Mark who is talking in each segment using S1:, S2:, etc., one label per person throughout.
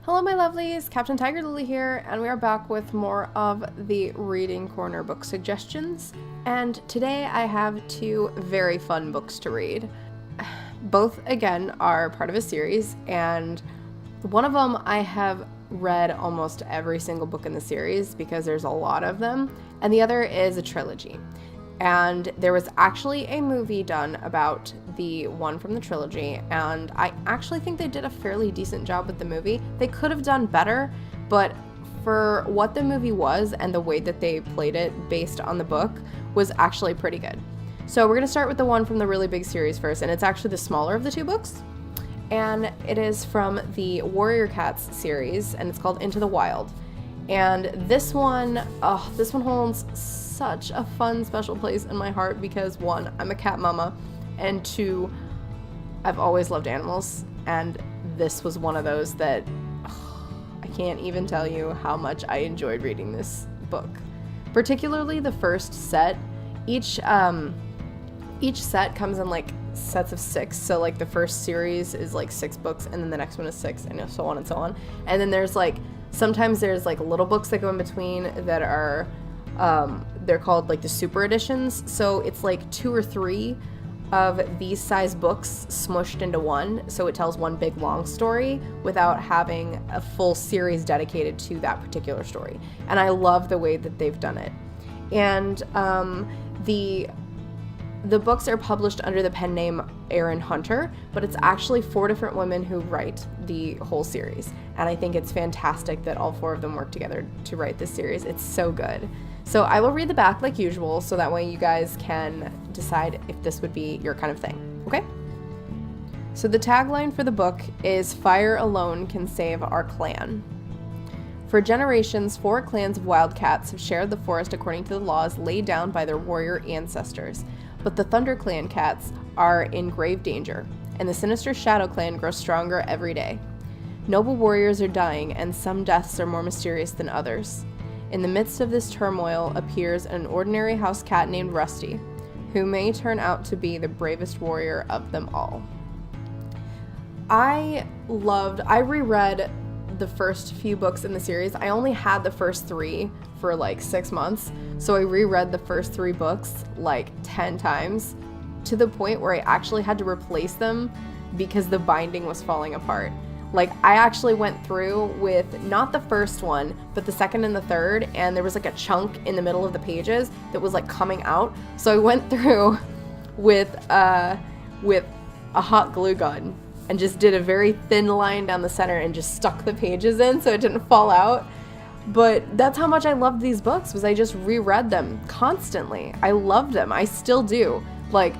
S1: Hello my lovelies, Captain TigerLily here, and we are back with more of the Reading Corner book suggestions. And today I have two very fun books to read. Both, again, are part of a series, and one of them I have read almost every single book in the series because there's a lot of them, and the other is a trilogy. And there was actually a movie done about the one from the trilogy, and I actually think they did a fairly decent job with the movie. They could have done better, but for what the movie was and the way that they played it based on the book was actually pretty good. So we're going to start with the one from the really big series first, and it's actually the smaller of the two books. And it is from the Warrior Cats series, and it's called Into the Wild. And this one holds such a fun, special place in my heart because one, I'm a cat mama, and two, I've always loved animals, and this was one of those that I can't even tell you how much I enjoyed reading this book. Particularly the first set. Each set comes in like sets of 6, so like the first series is like 6 books, and then the next one is 6, and so on and so on. And then there's like sometimes there's like little books that go in between that are they're called like the super editions, so it's like 2 or 3 of these size books smushed into one, so it tells one big long story without having a full series dedicated to that particular story. And I love the way that they've done it. And the books are published under the pen name Erin Hunter, but it's actually 4 different women who write the whole series. And I think it's fantastic that all 4 of them work together to write this series. It's so good. So I will read the back like usual, so that way you guys can decide if this would be your kind of thing, okay? So the tagline for the book is "Fire alone can save our clan." For generations, 4 clans of wildcats have shared the forest according to the laws laid down by their warrior ancestors. But the Thunder Clan cats are in grave danger, and the sinister Shadow Clan grows stronger every day. Noble warriors are dying, and some deaths are more mysterious than others. In the midst of this turmoil appears an ordinary house cat named Rusty, who may turn out to be the bravest warrior of them all. I reread the first few books in the series. I only had the first 3 for like 6 months, so I reread the first 3 books like 10 times, to the point where I actually had to replace them because the binding was falling apart. Like, I actually went through with not the first one, but the second and the third, and there was like a chunk in the middle of the pages that was like coming out. So I went through with a hot glue gun and just did a very thin line down the center and just stuck the pages in so it didn't fall out. But that's how much I loved these books, was I just reread them constantly. I loved them. I still do. Like,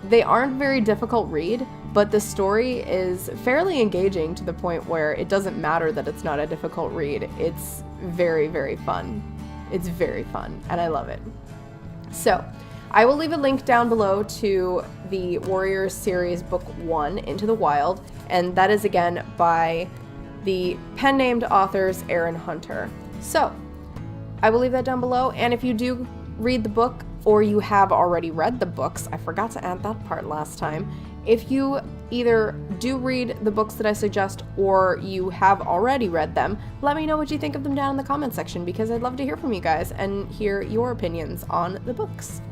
S1: they aren't very difficult read, but the story is fairly engaging to the point where it doesn't matter that it's not a difficult read. It's very, very fun. It's very fun, and I love it. So, I will leave a link down below to the Warriors series book 1, Into the Wild, and that is again by the pen-named authors Erin Hunter. So, I will leave that down below, and if you do read the book, or you have already read the books, I forgot to add that part last time, if you either do read the books that I suggest or you have already read them, let me know what you think of them down in the comment section, because I'd love to hear from you guys and hear your opinions on the books.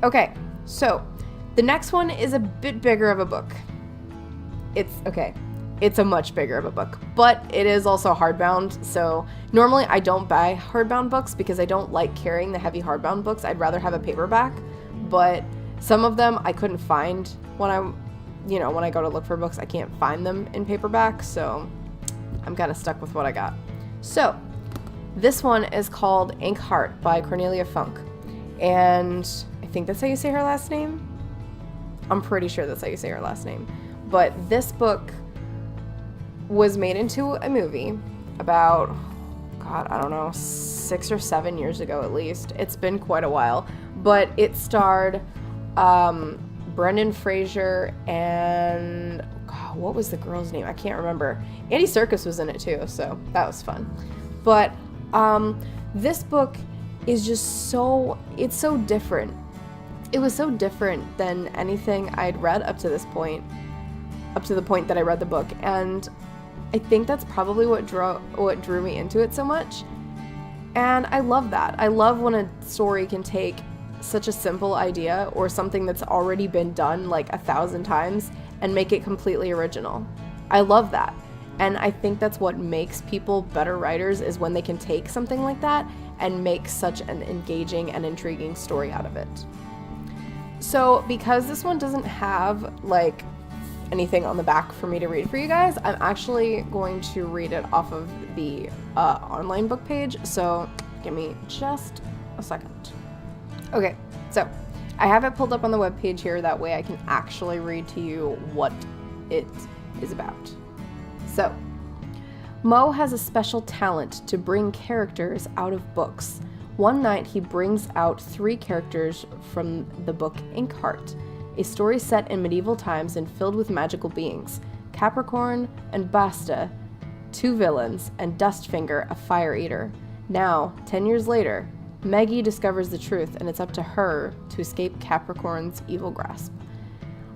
S1: Okay, so the next one is a bit bigger of a book. It's a much bigger of a book, but it is also hardbound, so normally I don't buy hardbound books because I don't like carrying the heavy hardbound books. I'd rather have a paperback, but some of them I couldn't find when I go to look for books. I can't find them in paperback, so I'm kind of stuck with what I got. So this one is called Inkheart by Cornelia Funk, and I think that's how you say her last name. I'm pretty sure that's how you say her last name. But this book was made into a movie about, God, I don't know, 6 or 7 years ago at least. It's been quite a while. But it starred Brendan Fraser and, God, what was the girl's name? I can't remember. Andy Serkis was in it too, so that was fun. But this book is just it's so different. It was so different than anything I'd read up to this point. up to the point that I read the book, and I think that's probably what drew me into it so much. And I love that. I love when a story can take such a simple idea or something that's already been done like 1,000 times and make it completely original. I love that. And I think that's what makes people better writers, is when they can take something like that and make such an engaging and intriguing story out of it. So because this one doesn't have like anything on the back for me to read for you guys, I'm actually going to read it off of the online book page. So give me just a second. Okay, so I have it pulled up on the webpage here. That way I can actually read to you what it is about. So, Mo has a special talent to bring characters out of books. One night he brings out 3 characters from the book Inkheart, a story set in medieval times and filled with magical beings. Capricorn and Basta, 2 villains, and Dustfinger, a fire eater. Now, 10 years later, Maggie discovers the truth, and it's up to her to escape Capricorn's evil grasp.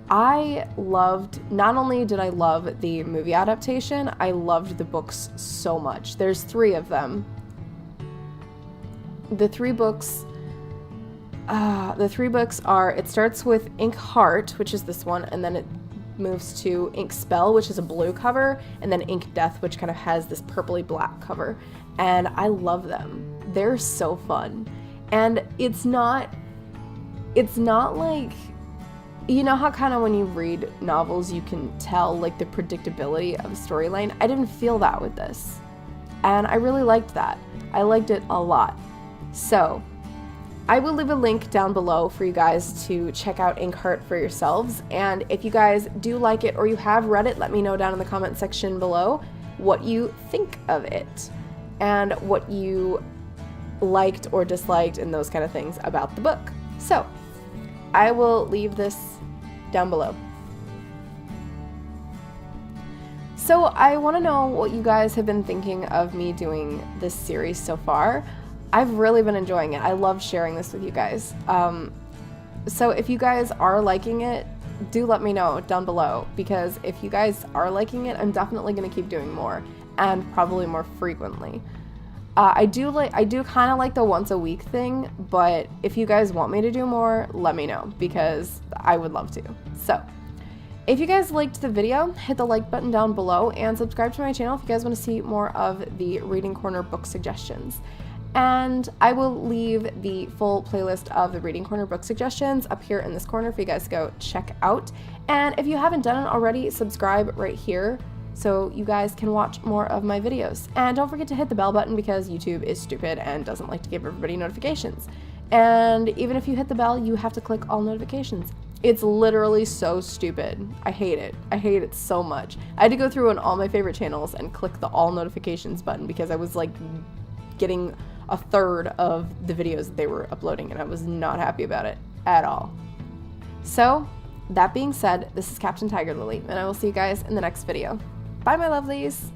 S1: Not only did I love the movie adaptation, I loved the books so much. There's 3 of them. The 3 books are, it starts with Inkheart, which is this one, and then it moves to Ink Spell, which is a blue cover, and then Ink Death, which kind of has this purpley black cover. And I love them. They're so fun. And it's not like, you know how kind of when you read novels you can tell like the predictability of a storyline? I didn't feel that with this. And I really liked that. I liked it a lot. So I will leave a link down below for you guys to check out Inkheart for yourselves. And if you guys do like it or you have read it, let me know down in the comment section below what you think of it and what you liked or disliked and those kind of things about the book. So I will leave this down below. So I want to know what you guys have been thinking of me doing this series so far. I've really been enjoying it. I love sharing this with you guys. So if you guys are liking it, do let me know down below, because if you guys are liking it, I'm definitely going to keep doing more, and probably more frequently. I do kind of like the once a week thing, but if you guys want me to do more, let me know, because I would love to. So if you guys liked the video, hit the like button down below and subscribe to my channel if you guys want to see more of the Reading Corner book suggestions. And I will leave the full playlist of the Reading Corner book suggestions up here in this corner for you guys to go check out. And if you haven't done it already, subscribe right here so you guys can watch more of my videos. And don't forget to hit the bell button, because YouTube is stupid and doesn't like to give everybody notifications. And even if you hit the bell, you have to click all notifications. It's literally so stupid. I hate it. I hate it so much. I had to go through on all my favorite channels and click the all notifications button, because I was like getting a third of the videos that they were uploading, and I was not happy about it at all. So that being said, this is Captain TigerLily, and I will see you guys in the next video. Bye, my lovelies!